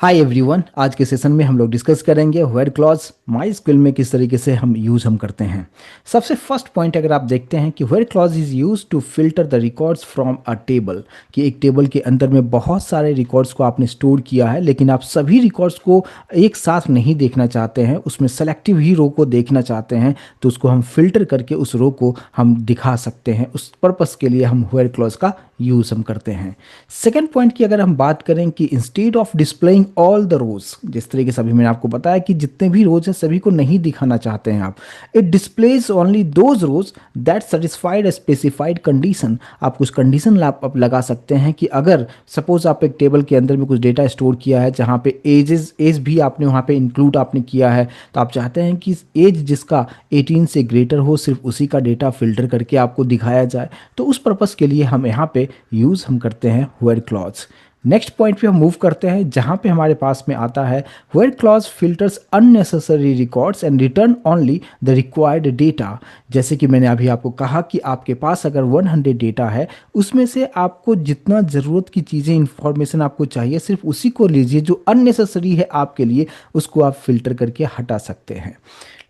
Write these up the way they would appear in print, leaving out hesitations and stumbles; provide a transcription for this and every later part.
Hi everyone, आज के session में हम लोग डिस्कस करेंगे व्हेरे क्लॉज माइस्क्ल में किस तरीके से हम करते हैं। सबसे फर्स्ट पॉइंट अगर आप देखते हैं कि where clause is used to filter the records from a table, कि एक टेबल के अंदर में बहुत सारे रिकॉर्ड्स को आपने स्टोर किया है, लेकिन आप सभी रिकॉर्ड्स को एक साथ नहीं देखना चाहते हैं, उसमें सेलेक्टिव ही रो को देखना चाहते हैं, तो उसको हम फिल्टर करके उस रो को हम दिखा सकते हैं। उस पर्पस के लिए हम व्हेरे क्लॉज का यूज हम करते हैं। सेकेंड पॉइंट की अगर हम बात करें कि instead of displaying all the rose, जिस तरीके से अभी मैंने आपको बताया कि जितने भी रोज हैं सभी को नहीं दिखाना चाहते हैं आप, it displays only those rows that satisfied a specified condition. आप कुछ कंडीशन आप लगा सकते हैं कि अगर सपोज आप एक टेबल के अंदर में कुछ डेटा स्टोर किया है जहाँ पे एज भी आपने वहाँ पे इंक्लूड आपने किया है, तो आप चाहते हैं कि एज जिसका 18 से ग्रेटर हो सिर्फ उसी का डेटा फिल्टर करके आपको दिखाया जाए, तो उस पर्पस के लिए हम यहाँ पे यूज़ हम करते हैं व्हेरे क्लॉज। नेक्स्ट पॉइंट पे हम मूव करते हैं जहाँ पे हमारे पास में आता है where clause filters unnecessary records and return only the required data. जैसे कि मैंने अभी आपको कहा कि आपके पास अगर 100 डेटा है, उसमें से आपको जितना ज़रूरत की चीज़ें इंफॉर्मेशन आपको चाहिए सिर्फ उसी को लीजिए, जो अननेसेसरी है आपके लिए उसको आप फिल्टर करके हटा सकते हैं।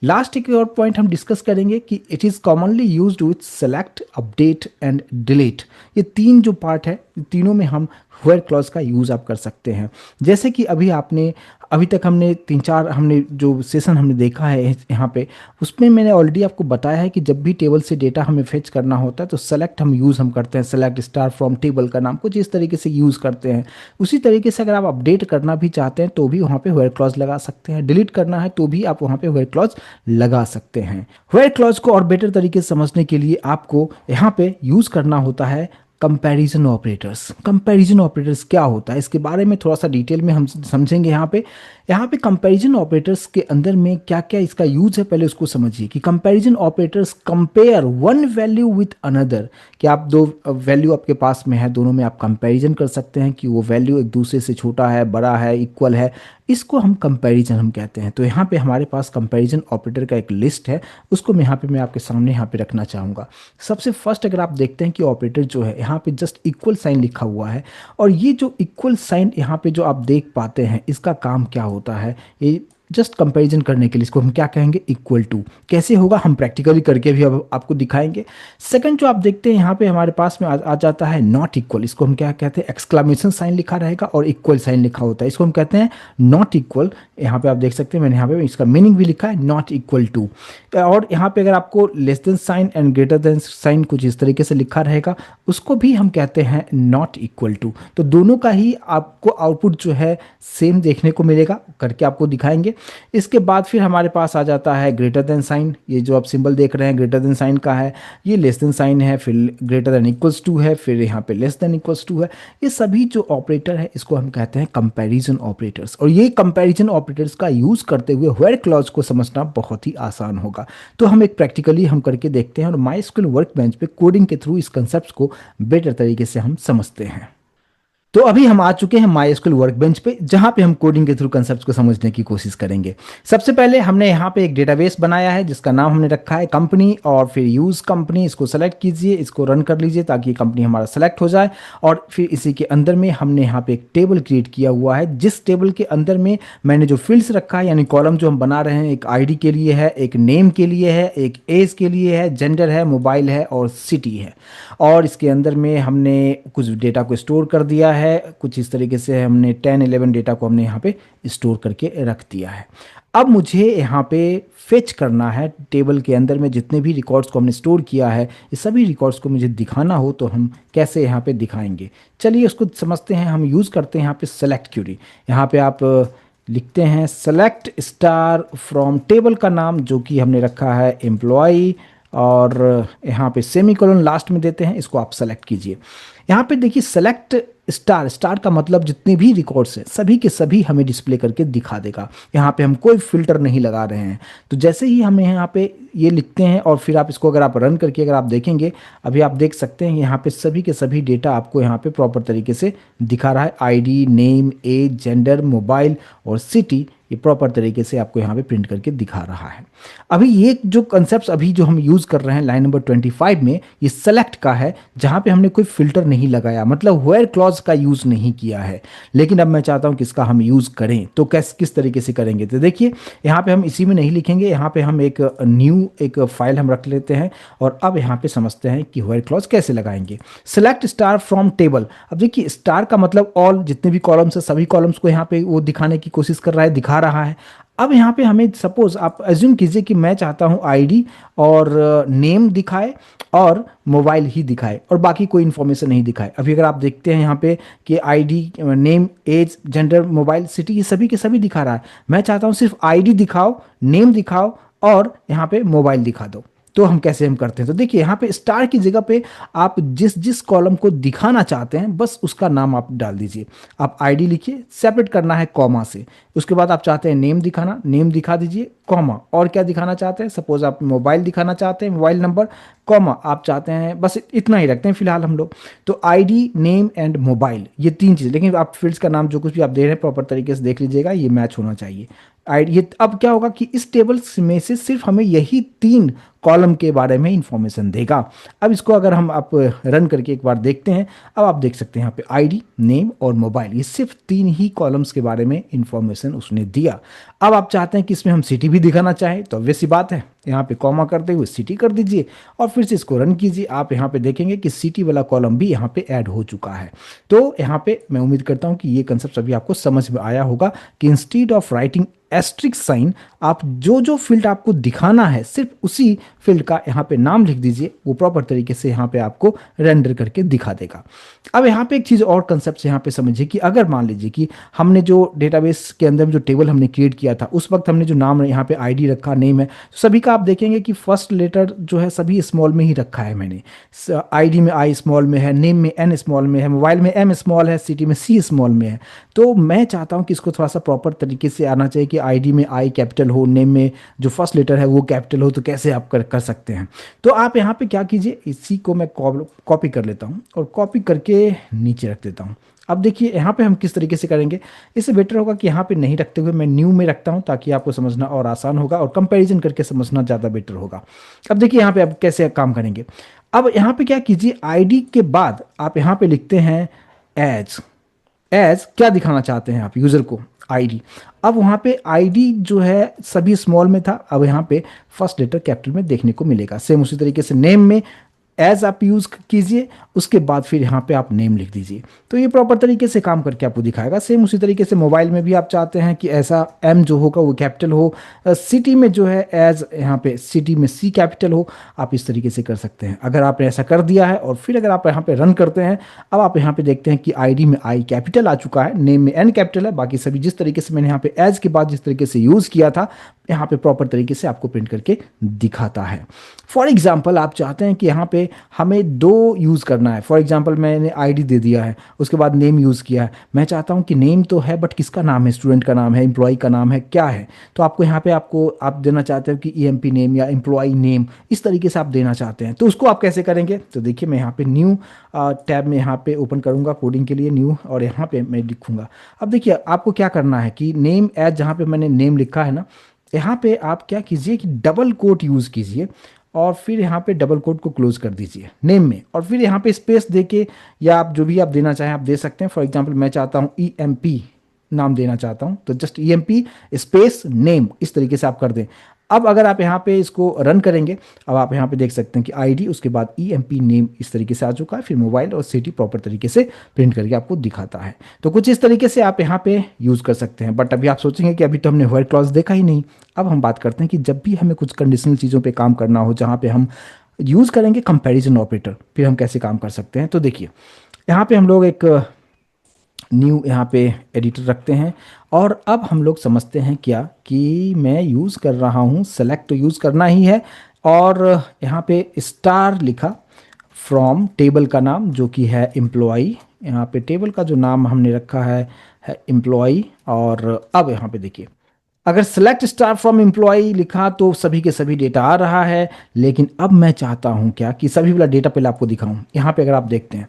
लास्ट एक और पॉइंट हम डिस्कस करेंगे कि it is commonly used with select, update and delete. ये तीन जो पार्ट है, तीनों में हम व्हेरे क्लॉज का यूज़ आप कर सकते हैं। जैसे कि अभी तक हमने तीन चार हमने जो सेशन हमने देखा है यहाँ पे, उसमें मैंने ऑलरेडी आपको बताया है कि जब भी टेबल से डेटा हमें फेच करना होता है तो सेलेक्ट हम करते हैं, सेलेक्ट स्टार फ्रॉम टेबल का नाम कुछ इस तरीके से यूज़ करते हैं। उसी तरीके से अगर आप अपडेट करना भी चाहते हैं तो भी वहाँ पे व्हेरे क्लॉज लगा सकते हैं, डिलीट करना है तो भी आप वहाँ पे व्हेरे क्लॉज लगा सकते हैं। व्हेरे क्लॉज को और बेटर तरीके से समझने के लिए आपको यहाँ पे यूज़ करना होता है कंपैरिजन ऑपरेटर्स। कंपैरिजन ऑपरेटर्स क्या होता है इसके बारे में थोड़ा सा डिटेल में हम समझेंगे। यहाँ पे कंपैरिजन ऑपरेटर्स के अंदर में क्या क्या इसका यूज है, पहले उसको समझिए कि comparison operators compare one value with another, कि आप दो वैल्यू आपके पास में है, दोनों में आप कंपैरिजन कर सकते हैं कि वो वैल्यू एक दूसरे से छोटा है, बड़ा है, इक्वल है, इसको हम कंपैरिजन हम कहते हैं। तो यहाँ पे हमारे पास कंपैरिजन ऑपरेटर का एक लिस्ट है, उसको मैं आपके सामने यहाँ पे रखना चाहूँगा। सबसे फर्स्ट अगर आप देखते हैं कि ऑपरेटर जो है यहाँ पे जस्ट इक्वल साइन लिखा हुआ है, और ये जो इक्वल साइन यहाँ पे जो आप देख पाते हैं इसका काम क्या होता है, ये जस्ट कंपैरिजन करने के लिए इसको हम क्या कहेंगे, इक्वल टू। कैसे होगा हम प्रैक्टिकली करके भी अब आपको दिखाएंगे। सेकंड जो आप देखते हैं यहाँ पे हमारे पास में आ जाता है नॉट इक्वल, इसको हम क्या कहते हैं, एक्सक्लामेशन साइन लिखा रहेगा और इक्वल साइन लिखा होता है, इसको हम कहते हैं नॉट इक्वल। यहाँ पे आप देख सकते हैं मैंने यहाँ पे इसका मीनिंग भी लिखा है, नॉट इक्वल टू। और यहाँ पे अगर आपको less than sign and greater than sign कुछ इस तरीके से लिखा रहेगा, उसको भी हम कहते हैं नॉट इक्वल टू। तो दोनों का ही आपको आउटपुट जो है सेम देखने को मिलेगा, करके आपको दिखाएंगे। इसके बाद फिर हमारे पास आ जाता है ग्रेटर देन साइन, ये जो आप सिंबल देख रहे हैं ग्रेटर देन साइन का है, ये लेस देन साइन है, फिर ग्रेटर देन इक्वल्स टू है, फिर यहाँ पे लेस देन इक्वल्स टू है। ये सभी जो ऑपरेटर है इसको हम कहते हैं कंपैरिजन ऑपरेटर्स, और ये कंपैरिजन ऑपरेटर्स का यूज करते हुए व्हेरे क्लॉज को समझना बहुत ही आसान होगा। तो हम एक प्रैक्टिकली हम करके देखते हैं और माइस्क्ल वर्कबेंच पे कोडिंग के थ्रू इस कंसेप्ट को बेटर तरीके से हम समझते हैं। तो अभी हम आ चुके हैं माइस्क्ल वर्कबेंच पे, जहां पे हम कोडिंग के थ्रू कंसेप्ट्स को समझने की कोशिश करेंगे। सबसे पहले हमने यहाँ पे एक डेटाबेस बनाया है जिसका नाम हमने रखा है कंपनी, और फिर यूज कंपनी, इसको सेलेक्ट कीजिए, इसको रन कर लीजिए ताकि कंपनी हमारा सेलेक्ट हो जाए। और फिर इसी के अंदर में हमने यहाँ पे एक टेबल क्रिएट किया हुआ है, जिस टेबल के अंदर में मैंने जो फील्ड्स रखा है, यानी कॉलम जो हम बना रहे हैं, एक आईडी के लिए है, एक नेम के लिए है, एक एज के लिए है, जेंडर है, मोबाइल है और सिटी है। और इसके अंदर में हमने कुछ डेटा को स्टोर कर दिया है, कुछ इस तरीके से हमने 10-11 डेटा को हमने यहाँ पे स्टोर करके रख दिया है। अब मुझे यहाँ पे फेच करना है टेबल के अंदर में जितने भी रिकॉर्ड्स को हमने स्टोर किया है, ये सभी रिकॉर्ड्स को मुझे दिखाना हो तो हम कैसे यहाँ पे दिखाएंगे, चलिए उसको समझते हैं। हम यूज़ करते हैं यहाँ पे सेलेक्ट क्यूरी। यहाँ पे आप लिखते हैं सेलेक्ट स्टार फ्रॉम टेबल का नाम जो कि हमने रखा है एम्प्लॉय, और यहाँ पे सेमीकोलन लास्ट में देते हैं, इसको आप सेलेक्ट कीजिए। यहाँ पे देखिए सेलेक्ट स्टार, स्टार का मतलब जितने भी रिकॉर्ड्स हैं सभी के सभी हमें डिस्प्ले करके दिखा देगा। यहाँ पे हम कोई फिल्टर नहीं लगा रहे हैं, तो जैसे ही हमें यहाँ पे ये लिखते हैं और फिर आप इसको अगर आप रन करके अगर आप देखेंगे, अभी आप देख सकते हैं यहाँ पे सभी के सभी डेटा आपको यहाँ पे प्रॉपर तरीके से दिखा रहा है। ID, name, age, gender, mobile और सिटी, ये प्रॉपर तरीके से आपको यहाँ पे प्रिंट करके दिखा रहा है। अभी ये जो कंसेप्ट अभी जो हम यूज़ कर रहे हैं लाइन नंबर 25 में, ये सेलेक्ट का है, जहाँ पे हमने कोई फिल्टर नहीं लगाया, मतलब वेयर क्लॉज का यूज़ नहीं किया है। लेकिन अब मैं चाहता हूँ कि इसका हम यूज़ करें, तो किस तरीके से करेंगे, तो देखिए यहाँ पे हम इसी में नहीं लिखेंगे, यहाँ पे हम एक न्यू एक फाइल हम रख लेते हैं और अब यहाँ पे समझते हैं कि वेयर क्लॉज कैसे लगाएंगे। Select star from table. अब देखिए स्टार का मतलब ऑल, जितने भी कॉलम्स है सभी कॉलम्स को यहाँ पे वो दिखाने की कोशिश कर रहा है, दिखा रहा है। अब यहाँ पे हमें सपोज आप एज्यूम कीजिए कि मैं चाहता हूँ आईडी और नेम दिखाए और मोबाइल ही दिखाए और बाकी कोई इन्फॉर्मेशन नहीं दिखाए। अभी अगर आप देखते हैं यहाँ पे कि ID, name, age, gender, mobile, city, ये सभी के सभी दिखा रहा है। मैं चाहता हूँ सिर्फ आईडी दिखाओ, नेम दिखाओ और यहाँ पे मोबाइल दिखा दो। तो हम कैसे हम करते हैं, तो देखिए यहाँ पे स्टार की जगह पे आप जिस जिस कॉलम को दिखाना चाहते हैं बस उसका नाम आप डाल दीजिए। आप आईडी लिखिए, सेपरेट करना है कॉमा से। उसके बाद आप चाहते हैं नेम दिखाना, नेम दिखा दीजिए, कॉमा। और क्या दिखाना चाहते हैं, सपोज आप मोबाइल दिखाना चाहते हैं, मोबाइल नंबर, कॉमा। आप चाहते हैं बस इतना ही रखते हैं फिलहाल हम लोग। तो आईडी, नेम एंड मोबाइल, ये तीन चीज़। लेकिन आप फील्ड्स का नाम जो कुछ भी आप दे रहे हैं प्रॉपर तरीके से देख लीजिएगा, ये मैच होना चाहिए। ये अब क्या होगा कि इस टेबल में से सिर्फ हमें यही तीन कॉलम के बारे में इंफॉर्मेशन देगा। अब इसको अगर हम आप रन करके एक बार देखते हैं, अब आप देख सकते हैं यहाँ पे आईडी, नेम और मोबाइल, ये सिर्फ तीन ही कॉलम्स के बारे में इंफॉर्मेशन उसने दिया। अब आप चाहते हैं कि इसमें हम सिटी भी दिखाना चाहें, तो ऑब्वियस सी बात है, यहाँ पे कॉमा करते हुए सिटी कर दीजिए और फिर से इसको रन कीजिए। आप यहाँ पे देखेंगे कि सिटी वाला कॉलम भी यहाँ पे ऐड हो चुका है। तो यहाँ पे मैं उम्मीद करता हूँ कि ये कंसेप्ट अभी आपको समझ में आया होगा कि instead of writing asterisk sign, आप जो जो फील्ड आपको दिखाना है सिर्फ उसी फील्ड का यहाँ पे नाम लिख दीजिए, वो प्रॉपर तरीके से यहाँ पे आपको रेंडर करके दिखा देगा। अब यहाँ पे एक चीज़ और कंसेप्ट यहाँ पे समझिए कि अगर मान लीजिए कि हमने जो डेटाबेस के अंदर जो टेबल हमने क्रिएट किया था उस वक्त हमने जो नाम यहाँ पे आईडी रखा, नेम है, तो सभी का आप देखेंगे कि फर्स्ट लेटर जो है सभी स्मॉल में ही रखा है मैंने। आईडी में आई स्मॉल में है, नेम में एन स्मॉल में है, मोबाइल में एम स्मॉल है, सिटी में सी स्मॉल में है। तो मैं चाहता हूँ कि इसको थोड़ा सा प्रॉपर तरीके से आना चाहिए कि आईडी में आई कैपिटल हो, नेम में जो फर्स्ट लेटर है वो कैपिटल हो। तो कैसे आप कर सकते हैं, तो आप यहाँ पे क्या कीजिए, इसी को मैं कॉपी कर लेता हूँ और कॉपी करके नीचे रख देता हूँ। अब देखिए यहाँ पे हम किस तरीके से करेंगे, इससे बेटर होगा कि यहाँ पे नहीं रखते हुए मैं न्यू में रखता हूँ ताकि आपको समझना और आसान होगा और कंपैरिजन करके समझना ज़्यादा बेटर होगा। अब देखिए यहाँ पे अब कैसे काम करेंगे। अब यहाँ पे क्या कीजिए, आईडी के बाद आप यहाँ पे लिखते हैं एज। एज क्या दिखाना चाहते हैं आप यूज़र को, आईडी। अब वहाँ पे आईडी जो है सभी स्मॉल में था, अब यहाँ पे फर्स्ट लेटर कैपिटल में देखने को मिलेगा। सेम उसी तरीके से नेम में एज आप यूज़ कीजिए, उसके बाद फिर यहाँ पे आप नेम लिख दीजिए, तो ये प्रॉपर तरीके से काम करके आपको दिखाएगा। सेम उसी तरीके से मोबाइल में भी आप चाहते हैं कि ऐसा एम जो होगा वो कैपिटल हो, सिटी में जो है एज यहाँ पे सिटी में सी कैपिटल हो, आप इस तरीके से कर सकते हैं। अगर आपने ऐसा कर दिया है और फिर अगर आप यहाँ पे रन करते हैं, अब आप यहाँ पे देखते हैं कि आईडी में आई कैपिटल आ चुका है, नेम में एन कैपिटल है, बाकी सभी जिस तरीके से मैंने यहाँ पे एज के बाद जिस तरीके से यूज़ किया था यहाँ पे प्रॉपर तरीके से आपको प्रिंट करके दिखाता है। फॉर एग्जाम्पल आप चाहते हैं कि यहाँ पे हमें दो यूज़ करना है। फॉर एग्जाम्पल मैंने आईडी दे दिया है, उसके बाद नेम यूज़ किया है, मैं चाहता हूँ कि नेम तो है बट किसका नाम है, स्टूडेंट का नाम है, एम्प्लॉय का नाम है, क्या है। तो आपको यहाँ पे आप देना चाहते हो कि ईएमपी नेम या एम्प्लॉय नेम, इस तरीके से आप देना चाहते हैं। तो उसको आप कैसे करेंगे, तो देखिए मैं यहाँ पे न्यू टैब में यहाँ पे ओपन करूँगा कोडिंग के लिए न्यू, और यहाँ पे मैं लिखूँगा। अब देखिए आपको क्या करना है कि नेम एज जहाँ पे मैंने नेम लिखा है ना, यहाँ पे आप क्या कीजिए कि डबल कोट यूज़ कीजिए और फिर यहाँ पे डबल कोट को क्लोज कर दीजिए नेम में, और फिर यहाँ पे स्पेस देके या आप जो भी आप देना चाहें आप दे सकते हैं। फॉर एग्जांपल मैं चाहता हूँ ईएमपी नाम देना चाहता हूँ, तो जस्ट ईएमपी स्पेस नेम, इस तरीके से आप कर दें। अब अगर आप यहाँ पे इसको रन करेंगे, अब आप यहाँ पे देख सकते हैं कि आईडी उसके बाद ईएमपी नेम इस तरीके से आ चुका है, फिर मोबाइल और सिटी प्रॉपर तरीके से प्रिंट करके आपको दिखाता है। तो कुछ इस तरीके से आप यहाँ पे यूज़ कर सकते हैं। बट अभी आप सोचेंगे कि अभी तो हमने व्हेयर क्लॉज देखा ही नहीं। अब हम बात करते हैं कि जब भी हमें कुछ कंडीशनल चीज़ों पर काम करना हो जहाँ पे हम यूज़ करेंगे कंपेरिजन ऑपरेटर, फिर हम कैसे काम कर सकते हैं। तो देखिए यहाँ पे हम लोग एक न्यू यहाँ पे एडिटर रखते हैं और अब हम लोग समझते हैं क्या कि मैं यूज़ कर रहा हूँ, सेलेक्ट तो यूज़ करना ही है, और यहाँ पे स्टार लिखा फ्रॉम टेबल का नाम जो कि है एम्प्लॉई। यहाँ पे टेबल का जो नाम हमने रखा है एम्प्लॉई। और अब यहाँ पे देखिए अगर सेलेक्ट स्टार फ्रॉम एम्प्लॉय लिखा तो सभी के सभी डेटा आ रहा है, लेकिन अब मैं चाहता हूं क्या कि सभी वाला डेटा पहले आपको दिखाऊं। यहाँ पे अगर आप देखते हैं,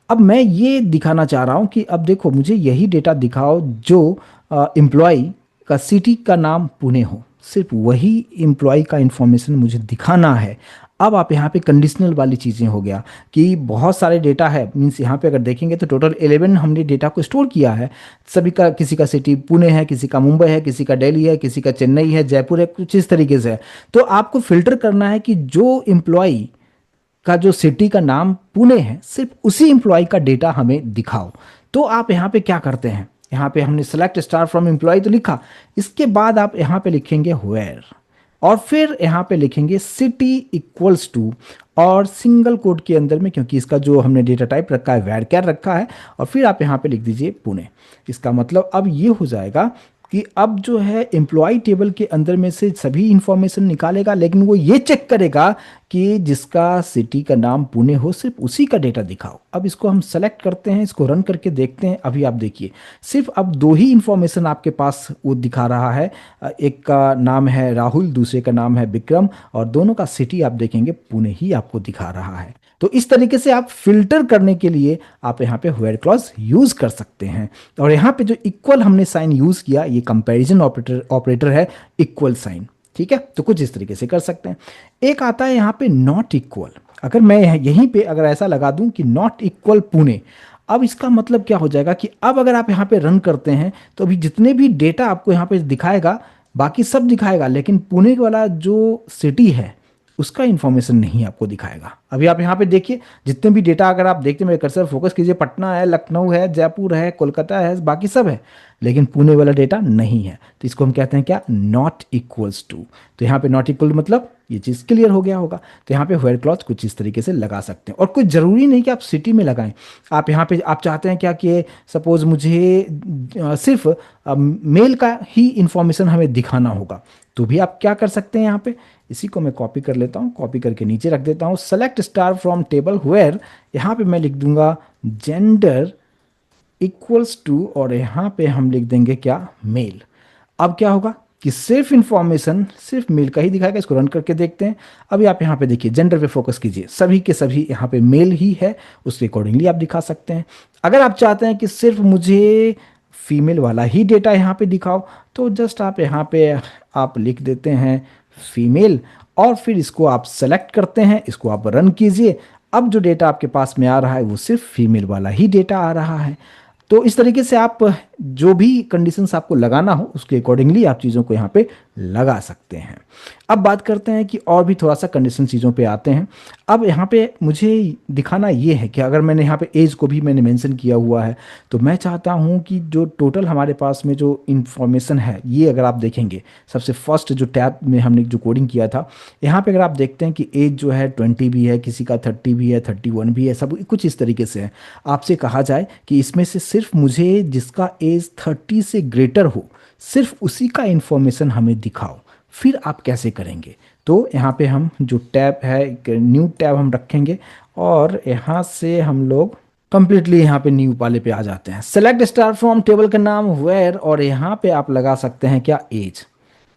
अब मैं ये दिखाना चाह रहा हूं कि अब देखो मुझे यही डेटा दिखाओ जो एम्प्लॉय का सिटी का नाम पुणे हो, सिर्फ वही एम्प्लॉय का इंफॉर्मेशन मुझे दिखाना है। अब आप यहाँ पे कंडीशनल वाली चीज़ें हो गया कि बहुत सारे डेटा है, मीन्स यहाँ पे अगर देखेंगे तो टोटल 11 हमने डेटा को स्टोर किया है। सभी का, किसी का सिटी पुणे है, किसी का मुंबई है, किसी का दिल्ली है, किसी का चेन्नई है, जयपुर है, कुछ इस तरीके से है। तो आपको फिल्टर करना है कि जो एम्प्लॉय का जो सिटी का नाम पुणे है, सिर्फ उसी एम्प्लॉय का डेटा हमें दिखाओ। तो आप यहाँ पे क्या करते हैं, यहाँ पे हमने सेलेक्ट स्टार फ्रॉम एम्प्लॉय तो लिखा, इसके बाद आप यहाँ पे लिखेंगे वेयर, और फिर यहाँ पे लिखेंगे सिटी इक्वल्स टू, और सिंगल कोड के अंदर में, क्योंकि इसका जो हमने डेटा टाइप रखा है वैर कैर रखा है, और फिर आप यहाँ पे लिख दीजिए पुणे। इसका मतलब अब ये हो जाएगा कि अब जो है एम्प्लॉय टेबल के अंदर में से सभी इंफॉर्मेशन निकालेगा, लेकिन वो ये चेक करेगा कि जिसका सिटी का नाम पुणे हो सिर्फ उसी का डेटा दिखाओ। अब इसको हम सेलेक्ट करते हैं, इसको रन करके देखते हैं। अभी आप देखिए सिर्फ अब दो ही इंफॉर्मेशन आपके पास वो दिखा रहा है, एक का नाम है राहुल, दूसरे का नाम है विक्रम, और दोनों का सिटी आप देखेंगे पुणे ही आपको दिखा रहा है। तो इस तरीके से आप फिल्टर करने के लिए आप यहाँ पे व्हेयर क्लॉज यूज कर सकते हैं। और यहाँ पे जो इक्वल हमने साइन यूज किया, ये कंपैरिजन ऑपरेटर है, इक्वल साइन। ठीक है, तो कुछ इस तरीके से कर सकते हैं। एक आता है यहाँ पे नॉट इक्वल। अगर मैं यहीं पे अगर ऐसा लगा दूं कि नॉट इक्वल पुणे, अब इसका मतलब क्या हो जाएगा कि अब अगर आप यहाँ पे रन करते हैं तो अभी जितने भी डेटा आपको यहाँ पे दिखाएगा, बाकी सब दिखाएगा, लेकिन पुणे वाला जो सिटी है उसका इंफॉर्मेशन नहीं आपको दिखाएगा। अभी आप यहाँ पे देखिए जितने भी डेटा अगर आप देखते हैं, मेरे कर्सर फोकस कीजिए, पटना है, लखनऊ है, जयपुर है, कोलकाता है, बाकी सब है, लेकिन पुणे वाला डेटा नहीं है। तो इसको हम कहते हैं क्या, नॉट इक्वल्स टू। तो यहाँ पे नॉट इक्वल मतलब ये चीज़ क्लियर हो गया होगा। तो यहाँ पे व्हेयर क्लॉज कुछ इस तरीके से लगा सकते हैं, और कुछ ज़रूरी नहीं कि आप सिटी में लगाएं। आप यहाँ पे आप चाहते हैं क्या कि सपोज मुझे सिर्फ मेल का ही इंफॉर्मेशन हमें दिखाना होगा, तो भी आप क्या कर सकते हैं। यहाँ पे इसी को मैं कॉपी कर लेता हूँ, कॉपी करके नीचे रख देता हूँ, select star from table where, यहाँ पे मैं लिख दूंगा जेंडर इक्वल्स टू, और यहाँ पे हम लिख देंगे क्या, मेल। अब क्या होगा कि सिर्फ इंफॉर्मेशन सिर्फ मेल का ही दिखाएगा। इसको रन करके देखते हैं। अभी आप यहाँ पे देखिए, जेंडर पे फोकस कीजिए, सभी के सभी यहाँ पे मेल ही है, उसके अकॉर्डिंगली आप दिखा सकते हैं। अगर आप चाहते हैं कि सिर्फ मुझे फीमेल वाला ही डेटा यहाँ पे दिखाओ, तो जस्ट आप यहाँ पे आप लिख देते हैं फीमेल, और फिर इसको आप सेलेक्ट करते हैं, इसको आप रन कीजिए। अब जो डेटा आपके पास में आ रहा है वो सिर्फ फीमेल वाला ही डेटा आ रहा है। तो इस तरीके से आप जो भी कंडीशंस आपको लगाना हो उसके अकॉर्डिंगली आप चीज़ों को यहाँ पे लगा सकते हैं। अब बात करते हैं कि और भी थोड़ा सा कंडीशन चीज़ों पे आते हैं। अब यहाँ पे मुझे दिखाना ये है कि अगर मैंने यहाँ पे एज को भी मैंने मेंशन किया हुआ है, तो मैं चाहता हूँ कि जो टोटल हमारे पास में जो इन्फॉर्मेशन है, ये अगर आप देखेंगे सबसे फर्स्ट जो टैब में हमने जो कोडिंग किया था, यहाँ पे अगर आप देखते हैं कि एज जो है 20 भी है, किसी का 30 भी है, 31 भी है, सब कुछ इस तरीके से है। आपसे कहा जाए कि इसमें से सिर्फ मुझे जिसका एज 30 से ग्रेटर हो सिर्फ उसी का इंफॉर्मेशन हमें दिखाओ, फिर आप कैसे करेंगे। तो यहाँ पे हम जो टैब है, एक न्यू टैब हम रखेंगे, और यहाँ से हम लोग कंप्लीटली यहाँ पे न्यू वाले पे आ जाते हैं। सेलेक्ट स्टार फ्रॉम टेबल का नाम वेयर, और यहाँ पे आप लगा सकते हैं क्या, एज।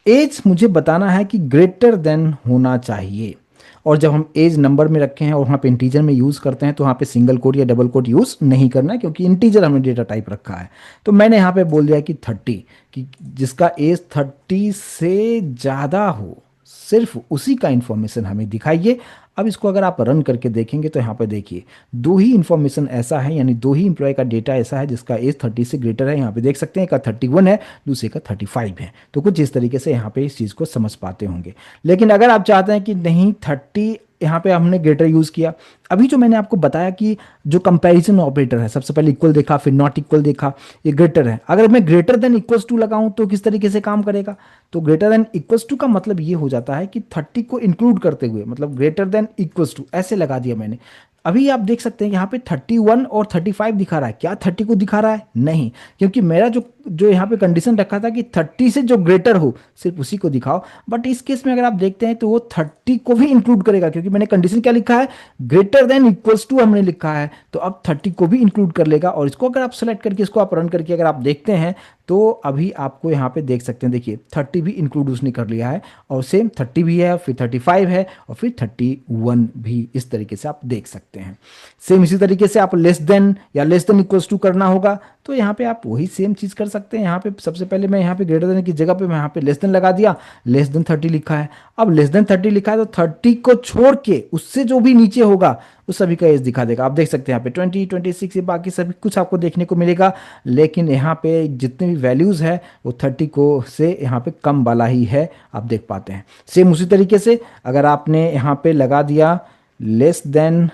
एज मुझे बताना है कि ग्रेटर देन होना चाहिए, और जब हम एज नंबर में रखे हैं और वहाँ पे इंटीजर में यूज़ करते हैं तो वहाँ पे सिंगल कोट या डबल कोट यूज़ नहीं करना है, क्योंकि इंटीजर हमने डेटा टाइप रखा है। तो मैंने यहाँ पे बोल दिया कि 30, कि जिसका एज 30 से ज़्यादा हो सिर्फ उसी का इंफॉर्मेशन हमें दिखाइए। अब इसको अगर आप रन करके देखेंगे तो यहाँ पर देखिए दो ही इंफॉर्मेशन ऐसा है, यानी दो ही इंप्लॉय का डेटा ऐसा है जिसका एज 30 से ग्रेटर है। यहाँ पे देख सकते हैं, एक का 31 है, दूसरे का 35 है। तो कुछ इस तरीके से यहाँ पे इस चीज़ को समझ पाते होंगे। लेकिन अगर आप चाहते हैं कि नहीं 30, यहाँ पे हमने ग्रेटर यूज़ किया। अभी जो मैंने आपको बताया कि जो कंपैरिजन ऑपरेटर है, सबसे पहले इक्वल देखा, फिर नॉट इक्वल देखा, ये ग्रेटर है। अगर मैं ग्रेटर देन इक्वल्स टू लगाऊं तो किस तरीके से काम करेगा, तो ग्रेटर देन इक्वल्स टू का मतलब ये हो जाता है कि 30 को इंक्लूड करते हुए, मतलब ग्रेटर देन इक्वल्स टू ऐसे लगा दिया मैंने। अभी आप देख सकते हैं यहाँ पे 31 और 35 दिखा रहा है, क्या 30 को दिखा रहा है, नहीं, क्योंकि मेरा जो जो यहाँ पे कंडीशन रखा था कि 30 से जो ग्रेटर हो सिर्फ उसी को दिखाओ, बट इस केस में अगर आप देखते हैं तो वो 30 को भी इंक्लूड करेगा, क्योंकि मैंने कंडीशन क्या लिखा है, ग्रेटर देन इक्वल्स टू हमने लिखा है, तो अब 30 को भी इंक्लूड कर लेगा। और इसको अगर आप सेलेक्ट करके इसको आप रन करके अगर आप देखते हैं तो अभी आपको यहाँ पे देख सकते हैं, देखिए 30 भी इंक्लूड उसने कर लिया है, और सेम 30 भी है, फिर 35 है, और फिर 31 भी, इस तरीके से आप देख सकते हैं। सेम इसी तरीके से आप लेस देन या लेस देन इक्वल्स टू करना होगा तो यहाँ पे आप वही सेम चीज़ कर सकते हैं। यहाँ पे सबसे पहले मैं यहाँ पे ग्रेटर देन की जगह पे मैं यहाँ पे लेस देन लगा दिया, लेस देन 30 लिखा है। अब लेस देन 30 लिखा है तो 30 को छोड़ के उससे जो भी नीचे होगा उस सभी का एज दिखा देगा। आप देख सकते हैं यहाँ पे 20, 26 ये बाकी सभी कुछ आपको देखने को मिलेगा, लेकिन यहाँ पे जितने भी वैल्यूज़ है वो 30 को से यहाँ पे कम वाला ही है, आप देख पाते हैं। सेम उसी तरीके से अगर आपने यहाँ पे लगा दिया लेस देन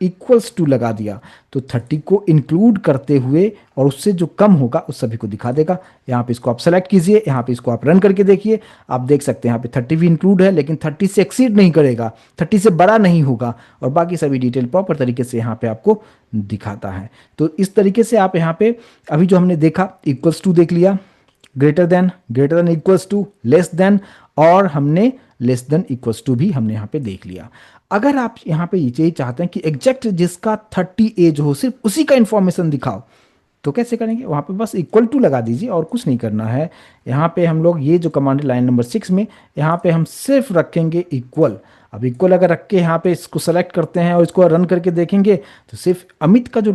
इक्वल्स टू लगा दिया तो 30 को इंक्लूड करते हुए और उससे जो कम होगा उस सभी को दिखा देगा। यहाँ पे इसको आप सेलेक्ट कीजिए, यहाँ पे इसको आप रन करके देखिए, आप देख सकते हैं यहाँ पे 30 भी इंक्लूड है, लेकिन 30 से एक्सीड नहीं करेगा, 30 से बड़ा नहीं होगा, और बाकी सभी डिटेल प्रॉपर तरीके से यहाँ पे आपको दिखाता है। तो इस तरीके से आप यहाँ पे अभी जो हमने देखा इक्वल्स टू देख लिया, greater than equals to, less than, और हमने लेस देन इक्वल्स टू भी हमने यहाँ पे देख लिया। अगर आप यहाँ पे ये चाहते हैं कि एग्जैक्ट जिसका 30 एज हो सिर्फ उसी का इंफॉर्मेशन दिखाओ, तो कैसे करेंगे, वहाँ पे बस इक्वल टू लगा दीजिए और कुछ नहीं करना है। यहाँ पे हम लोग ये जो कमांड है लाइन नंबर 6 में, यहाँ पे हम सिर्फ रखेंगे इक्वल। अब इक्वल अगर रख के यहाँ पे इसको सेलेक्ट करते हैं और इसको रन करके देखेंगे तो सिर्फ अमित का जो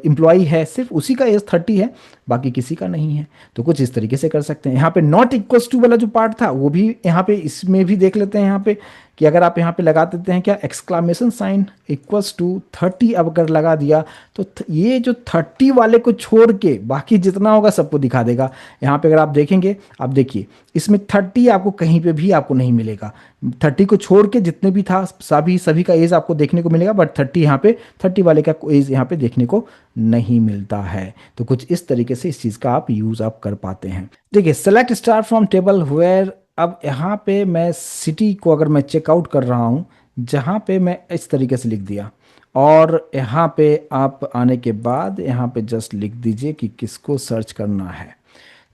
एम्प्लॉई है सिर्फ उसी का एज 30 है, बाकी किसी का नहीं है। तो कुछ इस तरीके से कर सकते हैं। यहाँ पे नॉट इक्वल्स टू वाला जो पार्ट था वो भी यहाँ पे इसमें भी देख लेते हैं। यहाँ पे कि अगर आप यहाँ पे लगा देते हैं क्या एक्सक्लामेशन साइन इक्वल्स टू 30, अब अगर लगा दिया तो ये जो 30 वाले को छोड़ के बाकी जितना होगा सबको दिखा देगा। यहाँ पे अगर आप देखेंगे, आप देखिए इसमें 30 आपको कहीं पे भी आपको नहीं मिलेगा, 30 को छोड़ के जितने भी था सभी का एज आपको देखने को मिलेगा, बट 30 यहाँ पे 30 वाले का एज यहाँ पे देखने को नहीं मिलता है। तो कुछ इस तरीके से इस चीज़ का आप यूज़ आप कर पाते हैं। देखिए select star from table where, अब यहाँ पे मैं सिटी को अगर मैं चेकआउट कर रहा हूँ, जहाँ पे मैं इस तरीके से लिख दिया, और यहाँ पे आप आने के बाद यहाँ पे जस्ट लिख दीजिए कि किसको सर्च करना है।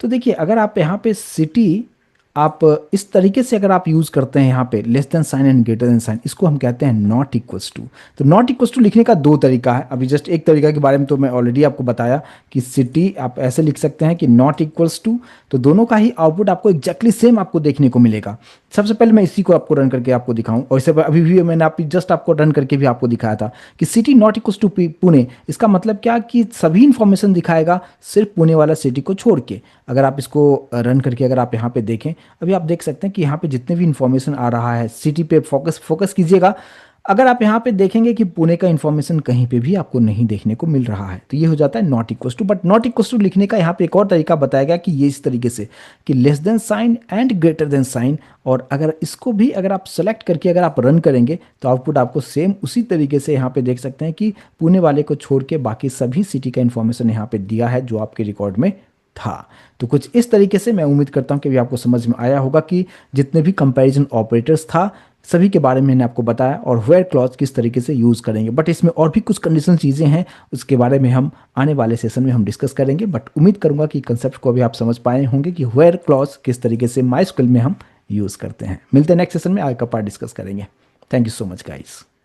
तो देखिए अगर आप यहाँ पे सिटी आप इस तरीके से अगर आप यूज़ करते हैं यहाँ पे less than sign and greater than sign, इसको हम कहते हैं नॉट इक्वल्स टू। तो नॉट इक्वल्स टू लिखने का दो तरीका है, अभी जस्ट एक तरीका के बारे में तो मैं ऑलरेडी आपको बताया कि सिटी आप ऐसे लिख सकते हैं कि नॉट इक्वल्स टू, तो दोनों का ही आउटपुट आपको एग्जैक्टली सेम आपको देखने को मिलेगा। सबसे पहले मैं इसी को आपको रन करके आपको दिखाऊं, और इससे अभी भी मैंने आप जस्ट आपको रन करके भी आपको दिखाया था कि city not equals to Pune, इसका मतलब क्या कि सभी इंफॉर्मेशन दिखाएगा सिर्फ पुणे वाला सिटी को छोड़ के। अगर आप इसको रन करके अगर आप यहाँ पे देखें, अभी आप देख सकते हैं कि यहाँ पे जितने भी इंफॉर्मेशन आ रहा है सिटी पे फोकस कीजिएगा। अगर आप यहाँ पे देखेंगे कि पुणे का इंफॉर्मेशन कहीं पे भी आपको नहीं देखने को मिल रहा है, तो ये हो जाता है not equals to. But not equals to लिखने का यहाँ पे एक और तरीका बताया गया कि ये इस तरीके से कि less than sign and greater than sign, और अगर इसको भी अगर आप सेलेक्ट करके अगर आप रन करेंगे तो आउटपुट आपको सेम उसी तरीके से यहाँ पे देख सकते हैं कि पुणे वाले को छोड़ के बाकी सभी सिटी का इंफॉर्मेशन यहाँ पे दिया है जो आपके रिकॉर्ड में था। तो कुछ इस तरीके से मैं उम्मीद करता हूँ कि भी आपको समझ में आया होगा कि जितने भी कंपैरिजन ऑपरेटर्स था सभी के बारे में मैंने आपको बताया, और वेयर क्लॉज किस तरीके से यूज़ करेंगे। बट इसमें और भी कुछ कंडीशन चीज़ें हैं, उसके बारे में हम आने वाले सेशन में हम डिस्कस करेंगे। बट उम्मीद करूंगा कि कंसेप्ट को भी आप समझ पाए होंगे कि वेयर क्लॉज किस तरीके से माई स्कूल में हम यूज़ करते हैं। मिलते हैं नेक्स्ट सेशन में, आगे का पार्ट डिस्कस करेंगे। Thank you so much guys.